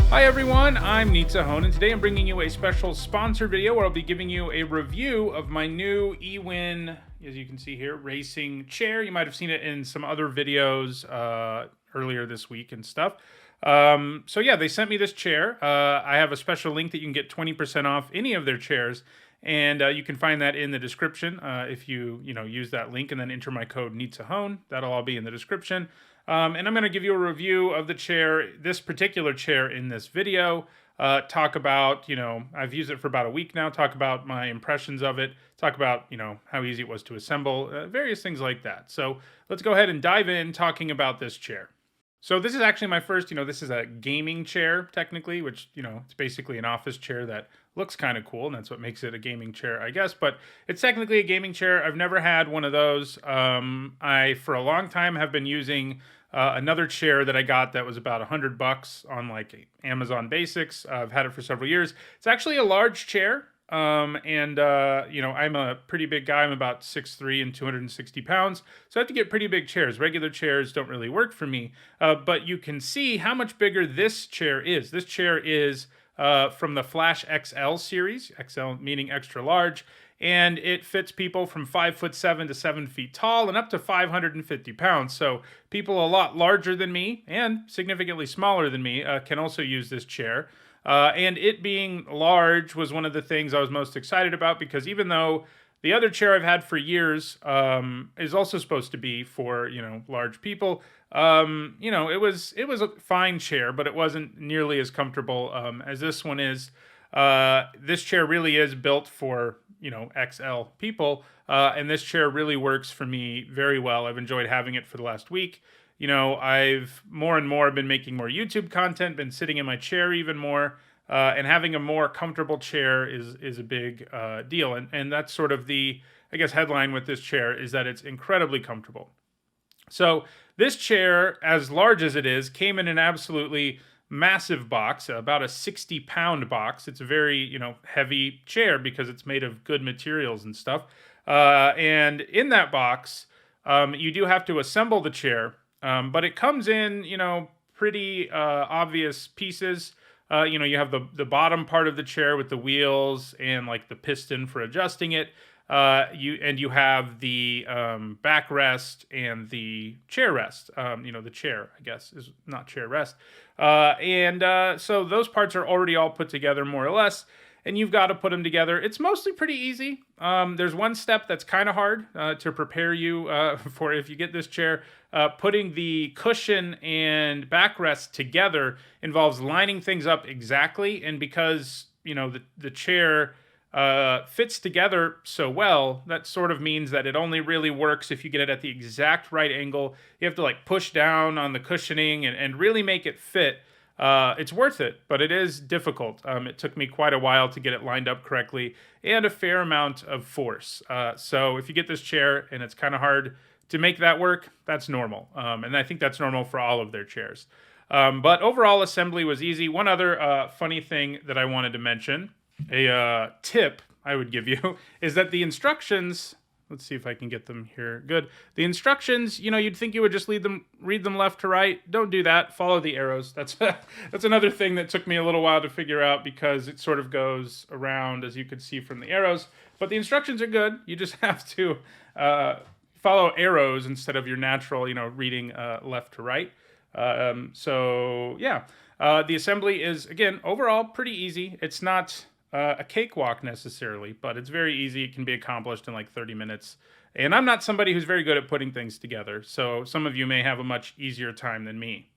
Hi everyone, I'm Nitsa and today I'm bringing you a special sponsor video where I'll be giving you a review of my new Ewin, as you can see here, racing chair. You might have seen it in some other videos earlier this week and stuff. So yeah, they sent me this chair. I have a special link that you can get 20% off any of their chairs, and you can find that in the description if you use that link and then enter my code Nitsa. That'll all be in the description. And I'm going to give you a review of the chair, this particular chair in this video. Talk about, I've used it for about a week now. Talk about my impressions of it. Talk about, how easy it was to assemble. Various things like that. So let's go ahead and dive in talking about this chair. So this is actually my first, this is a gaming chair technically, which, it's basically an office chair that looks kind of cool, and that's what makes it a gaming chair, I guess. But it's technically a gaming chair. I've never had one of those. I, for a long time, have been using another chair that I got that was about $100 on like Amazon Basics. I've had it for several years. It's actually a large chair. I'm a pretty big guy. I'm about 6'3" and 260 pounds. So I have to get pretty big chairs. Regular chairs don't really work for me. But you can see how much bigger this chair is. This chair is from the Flash XL series, XL meaning extra large. And it fits people from 5'7" to 7 feet tall and up to 550 pounds. So people a lot larger than me and significantly smaller than me can also use this chair. And it being large was one of the things I was most excited about, because even though the other chair I've had for years is also supposed to be for, large people, it was a fine chair, but it wasn't nearly as comfortable as this one is. This chair really is built for, XL people, and this chair really works for me very well. I've enjoyed having it for the last week. I've more and more been making more YouTube content, been sitting in my chair even more, and having a more comfortable chair is a big deal. And that's sort of the, I guess, headline with this chair is that it's incredibly comfortable. So this chair, as large as it is, came in an absolutely massive box, about a 60-pound box. It's a very, heavy chair because it's made of good materials and stuff. And in that box, you do have to assemble the chair. But it comes in, pretty obvious pieces. You have the bottom part of the chair with the wheels and like the piston for adjusting it. You have the backrest and the chair rest. The chair, I guess, is not chair rest. So those parts are already all put together more or less, and you've got to put them together. It's mostly pretty easy. There's one step that's kind of hard to prepare you for if you get this chair. Putting the cushion and backrest together involves lining things up exactly, and because the chair fits together so well, that sort of means that it only really works if you get it at the exact right angle. You have to like push down on the cushioning and really make it fit. It's worth it, but it is difficult. It took me quite a while to get it lined up correctly and a fair amount of force. So if you get this chair and it's kind of hard to make that work, that's normal. And I think that's normal for all of their chairs. But overall assembly was easy. One other funny thing that I wanted to mention, a tip I would give you, is that the instructions, let's see if I can get them here. Good. The instructions, you'd think you would just read them left to right. Don't do that. Follow the arrows. That's another thing that took me a little while to figure out, because it sort of goes around, as you could see from the arrows. But the instructions are good. You just have to follow arrows instead of your natural, reading left to right. The assembly is, again, overall pretty easy. It's not a cakewalk necessarily, but it's very easy. It can be accomplished in like 30 minutes. And I'm not somebody who's very good at putting things together, so some of you may have a much easier time than me.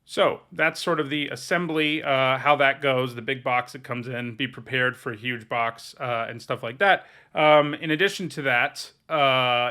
So that's sort of the assembly, how that goes, the big box that comes in. Be prepared for a huge box and stuff like that. In addition to that,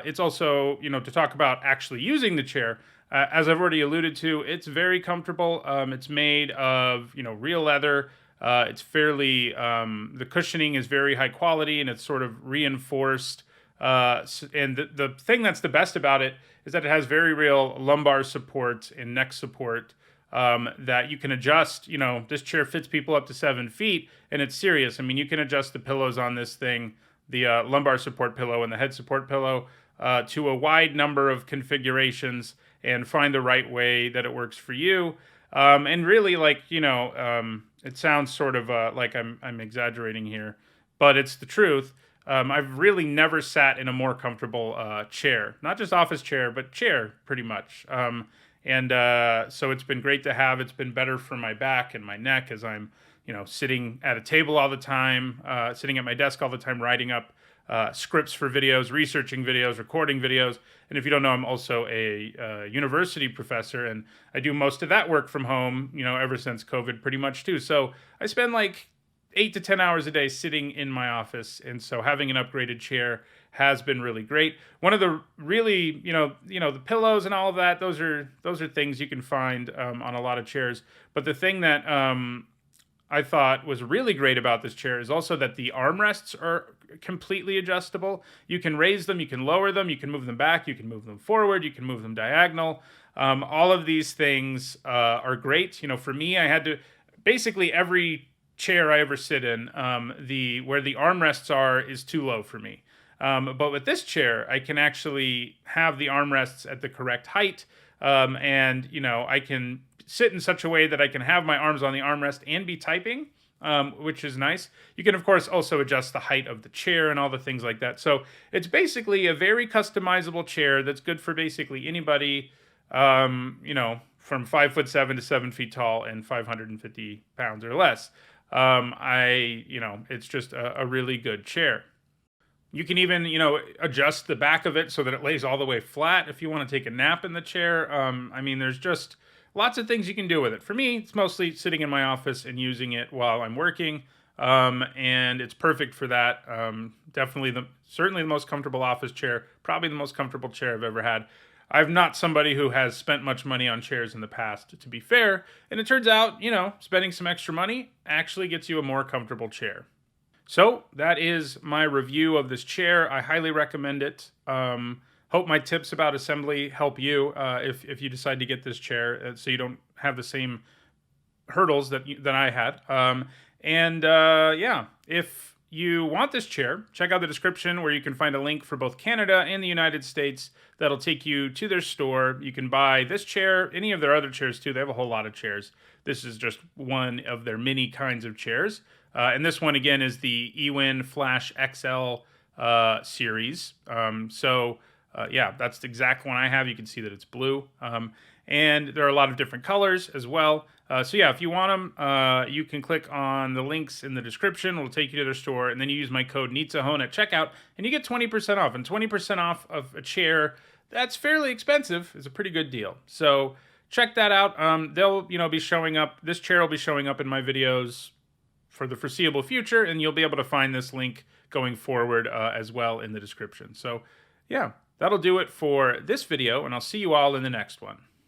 it's also, to talk about actually using the chair. As I've already alluded to, it's very comfortable. It's made of, real leather. It's fairly, the cushioning is very high quality, and it's sort of reinforced. And the thing that's the best about it is that it has very real lumbar support and neck support that you can adjust. This chair fits people up to 7 feet, and it's serious. I mean, you can adjust the pillows on this thing, the lumbar support pillow and the head support pillow, to a wide number of configurations and find the right way that it works for you. And really, It sounds sort of like I'm exaggerating here, but it's the truth. I've really never sat in a more comfortable chair, not just office chair, but chair, pretty much. And so it's been great to have. It's been better for my back and my neck as I'm, sitting at a table all the time, sitting at my desk all the time, writing up scripts for videos, researching videos, recording videos. And if you don't know, I'm also a university professor, and I do most of that work from home, ever since COVID, pretty much too. So I spend like 8 to 10 hours a day sitting in my office, and so having an upgraded chair has been really great. One of the really, the pillows and all of that; those are things you can find on a lot of chairs. But the thing that I thought was really great about this chair is also that the armrests are completely adjustable. You can raise them, you can lower them, you can move them back, you can move them forward, you can move them diagonal. All of these things are great. For me, I had to basically every chair I ever sit in, the where the armrests are is too low for me. But with this chair, I can actually have the armrests at the correct height, and I can sit in such a way that I can have my arms on the armrest and be typing, which is nice. You can, of course, also adjust the height of the chair and all the things like that. So it's basically a very customizable chair that's good for basically anybody, from 5'7" to 7 feet tall and 550 pounds or less. It's just a really good chair. You can even, adjust the back of it so that it lays all the way flat if you want to take a nap in the chair. There's just lots of things you can do with it. For me, it's mostly sitting in my office and using it while I'm working, and it's perfect for that. Certainly the most comfortable office chair, probably the most comfortable chair I've ever had. I'm not somebody who has spent much money on chairs in the past, to be fair, and it turns out, spending some extra money actually gets you a more comfortable chair. So that is my review of this chair. I highly recommend it. Hope my tips about assembly help you if you decide to get this chair, so you don't have the same hurdles that I had. If you want this chair, check out the description where you can find a link for both Canada and the United States that'll take you to their store. You can buy this chair, any of their other chairs too. They have a whole lot of chairs. This is just one of their many kinds of chairs. And this one, again, is the Ewin Flash XL series. That's the exact one I have. You can see that it's blue. And there are a lot of different colors as well. If you want them, you can click on the links in the description. It'll take you to their store. And then you use my code NEEDSAHONE at checkout, and you get 20% off. And 20% off of a chair that's fairly expensive is a pretty good deal. So check that out. They'll be showing up. This chair will be showing up in my videos for the foreseeable future, and you'll be able to find this link going forward as well in the description. So, yeah, that'll do it for this video, and I'll see you all in the next one.